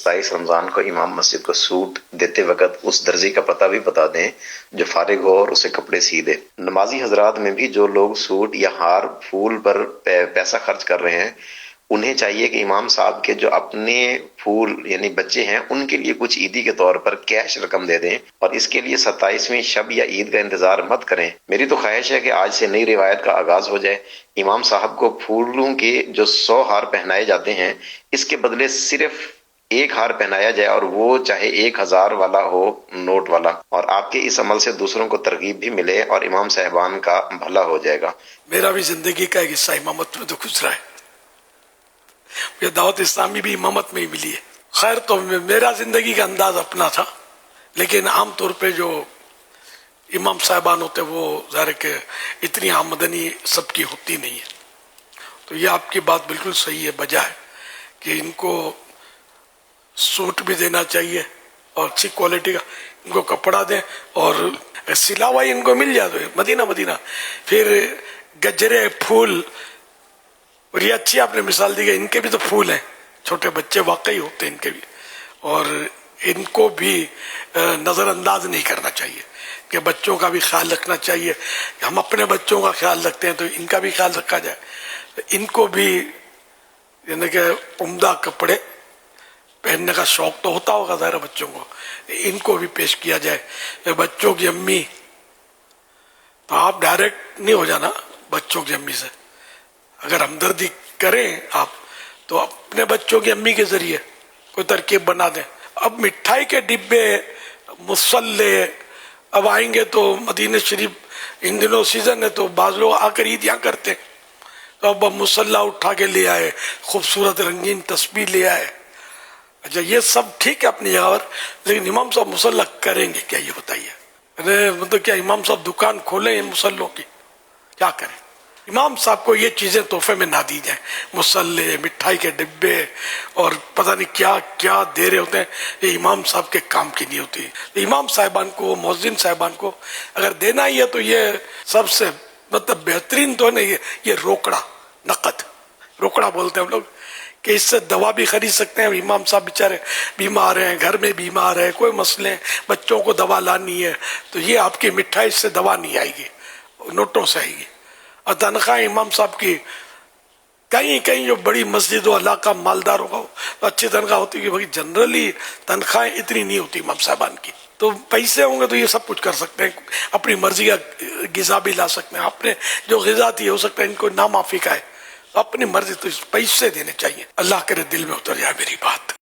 27 رمضان کو امام مسجد کو سوٹ دیتے وقت اس درزی کا پتہ بھی بتا دیں جو فارغ ہو اور اسے کپڑے سی دے۔ نمازی حضرات میں بھی جو لوگ سوٹ یا ہار پھول پر پیسہ خرچ کر رہے ہیں، انہیں چاہیے کہ امام صاحب کے جو اپنے پھول یعنی بچے ہیں ان کے لیے کچھ عیدی کے طور پر کیش رقم دے دیں، اور اس کے لیے 27ویں شب یا عید کا انتظار مت کریں۔ میری تو خواہش ہے کہ آج سے نئی روایت کا آغاز ہو جائے۔ امام صاحب کو پھولوں کے جو 100 ہار پہنائے جاتے ہیں، اس کے بدلے صرف ایک ہار پہنایا جائے، اور وہ چاہے 1000 والا ہو، نوٹ والا، اور آپ کے اس عمل سے دوسروں کو ترغیب بھی ملے اور امام صاحبان کا بھلا ہو جائے گا۔ میرا بھی زندگی کا ایک حصہ امامت میں تو گزرا ہے، یہ دعوت اسلامی بھی امامت میں ہی ملی ہے۔ خیر تو میرا زندگی کا انداز اپنا تھا، لیکن عام طور پہ جو امام صاحبان ہوتے وہ ظاہر کہ اتنی آمدنی سب کی ہوتی نہیں ہے، تو یہ آپ کی بات بالکل صحیح ہے، بجا ہے کہ ان کو سوٹ بھی دینا چاہیے اور اچھی کوالٹی کا ان کو کپڑا دیں، اور سلا ہوا ان کو مل جائے تو مدینہ پھر گجرے پھول، اور یہ اچھی آپ نے مثال دی کہ ان کے بھی تو پھول ہیں، چھوٹے بچے واقعی ہوتے ہیں ان کے بھی، اور ان کو بھی نظر انداز نہیں کرنا چاہیے کہ بچوں کا بھی خیال رکھنا چاہیے۔ ہم اپنے بچوں کا خیال رکھتے ہیں تو ان کا بھی خیال رکھا جائے، ان کو بھی یعنی کہ عمدہ کپڑے پہننے کا شوق تو ہوتا ہوگا ظاہر بچوں کو، ان کو بھی پیش کیا جائے۔ بچوں کی امی، تو آپ ڈائریکٹ نہیں ہو جانا بچوں کی امی سے، اگر ہمدردی کریں آپ تو اپنے بچوں کی امی کے ذریعے کوئی ترکیب بنا دیں۔ اب مٹھائی کے ڈبے، مسلے، اب آئیں گے تو مدینہ شریف ان دنوں سیزن ہے تو بعض لوگ آ کر عیدیاں کرتے ہیں، تو اب مسلح اٹھا کے لے آئے، خوبصورت رنگین تسبیح لے آئے۔ اچھا یہ سب ٹھیک ہے اپنی جگہ پر، لیکن امام صاحب مسلح کریں گے کیا یہ بتائیے؟ مطلب کیا امام صاحب دکان کھولیں ان مسلوں کی؟ کیا کریں؟ امام صاحب کو یہ چیزیں تحفے میں نہ دی جائیں، مسلے، مٹھائی کے ڈبے اور پتہ نہیں کیا کیا دے رہے ہوتے ہیں، یہ امام صاحب کے کام کی نہیں ہوتی۔ امام صاحبان کو، مؤذن صاحبان کو اگر دینا ہی ہے تو یہ سب سے مطلب بہترین تو نہیں، یہ روکڑا، نقد روکڑا بولتے ہیں ہم لوگ، کہ اس سے دوا بھی خرید سکتے ہیں۔ امام صاحب بیچارے بیمار ہیں، گھر میں بیمار ہے، کوئی مسئلے ہیں، بچوں کو دوا لانی ہے، تو یہ آپ کی مٹھائی سے دوا نہیں آئے گی، نوٹوں سے آئے گی۔ اور تنخواہ امام صاحب کی کہیں جو بڑی مسجد و علاقہ مالدار ہوگا تو اچھی تنخواہ ہوتی ہے، باقی جنرلی تنخواہیں اتنی نہیں ہوتی امام صاحبان کی۔ تو پیسے ہوں گے تو یہ سب کچھ کر سکتے ہیں، اپنی مرضی کا غذا بھی لا سکتے ہیں، اپنے جو غذا تھی ہو سکتا ہے ان کو نامعافی کا ہے، اپنی مرضی، تو پیسے دینے چاہیے۔ اللہ کرے دل میں اتر جائے میری بات۔